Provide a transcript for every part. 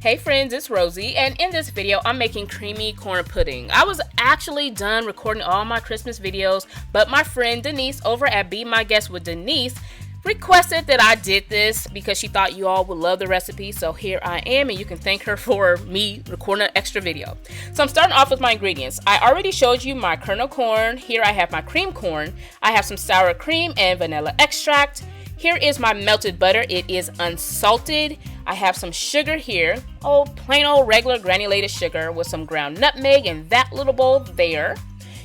Hey friends, it's Rosie, and in this video I'm making creamy corn pudding. I was actually done recording all my Christmas videos, but my friend Denise over at Be My Guest with Denise requested that I did this because she thought you all would love the recipe. So here I am, and you can thank her for me recording an extra video. So I'm starting off with my ingredients. I already showed you my kernel corn. Here I have my cream corn. I have some sour cream and vanilla extract. Here is my melted butter. It is unsalted. I have some sugar here, plain old regular granulated sugar with some ground nutmeg in that little bowl there.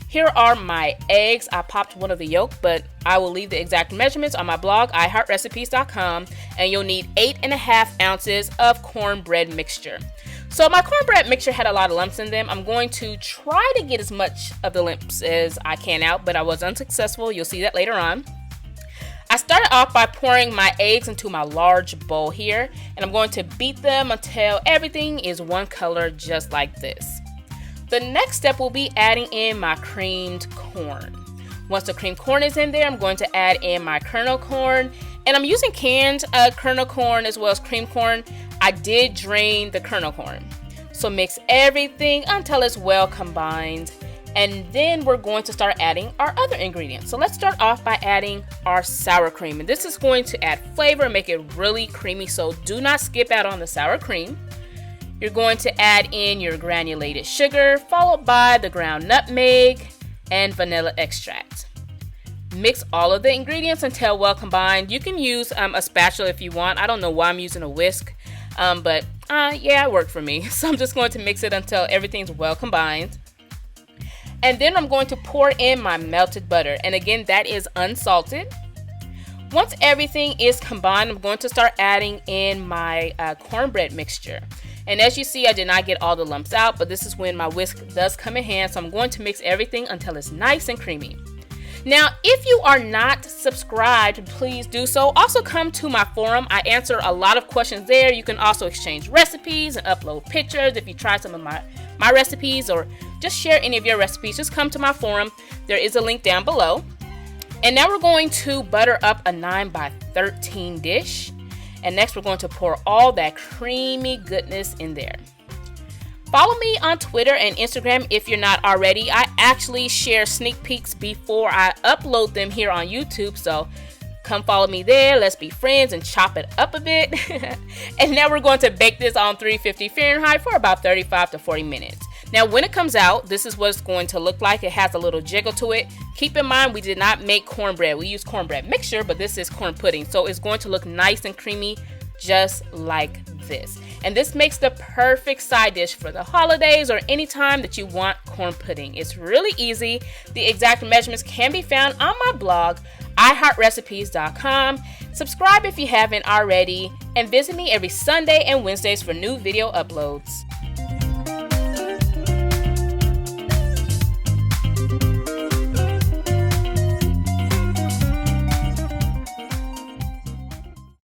Here are my eggs. I popped one of the yolk, but I will leave the exact measurements on my blog, iHeartRecipes.com, and you'll need 8.5 ounces of cornbread mixture. So my cornbread mixture had a lot of lumps in them. I'm going to try to get as much of the lumps as I can out, but I was unsuccessful. You'll see that later on. I started off by pouring my eggs into my large bowl here, and I'm going to beat them until everything is one color just like this. The next step will be adding in my creamed corn. Once the creamed corn is in there, I'm going to add in my kernel corn, and I'm using canned kernel corn as well as cream corn. I did drain the kernel corn. So mix everything until it's well combined. And then we're going to start adding our other ingredients. So let's start off by adding our sour cream. And this is going to add flavor and make it really creamy. So do not skip out on the sour cream. You're going to add in your granulated sugar, followed by the ground nutmeg and vanilla extract. Mix all of the ingredients until well combined. You can use a spatula if you want. I don't know why I'm using a whisk, but yeah, it worked for me. So I'm just going to mix it until everything's well combined. And then I'm going to pour in my melted butter. And again, that is unsalted. Once everything is combined, I'm going to start adding in my cornbread mixture. And as you see, I did not get all the lumps out, but this is when my whisk does come in hand. So I'm going to mix everything until it's nice and creamy. Now, if you are not subscribed, please do so. Also come to my forum. I answer a lot of questions there. You can also exchange recipes and upload pictures if you try some of my recipes, or just share any of your recipes. Just come to my forum. There is a link down below. And now we're going to butter up a 9x13 dish. And next we're going to pour all that creamy goodness in there. Follow me on Twitter and Instagram if you're not already. I actually share sneak peeks before I upload them here on YouTube. So come follow me there. Let's be friends and chop it up a bit. And now we're going to bake this on 350 Fahrenheit for about 35 to 40 minutes. Now, when it comes out, this is what it's going to look like. It has a little jiggle to it. Keep in mind, we did not make cornbread. We used cornbread mixture, but this is corn pudding. So it's going to look nice and creamy, just like this. And this makes the perfect side dish for the holidays or any time that you want corn pudding. It's really easy. The exact measurements can be found on my blog, iHeartRecipes.com. Subscribe if you haven't already, and visit me every Sunday and Wednesdays for new video uploads.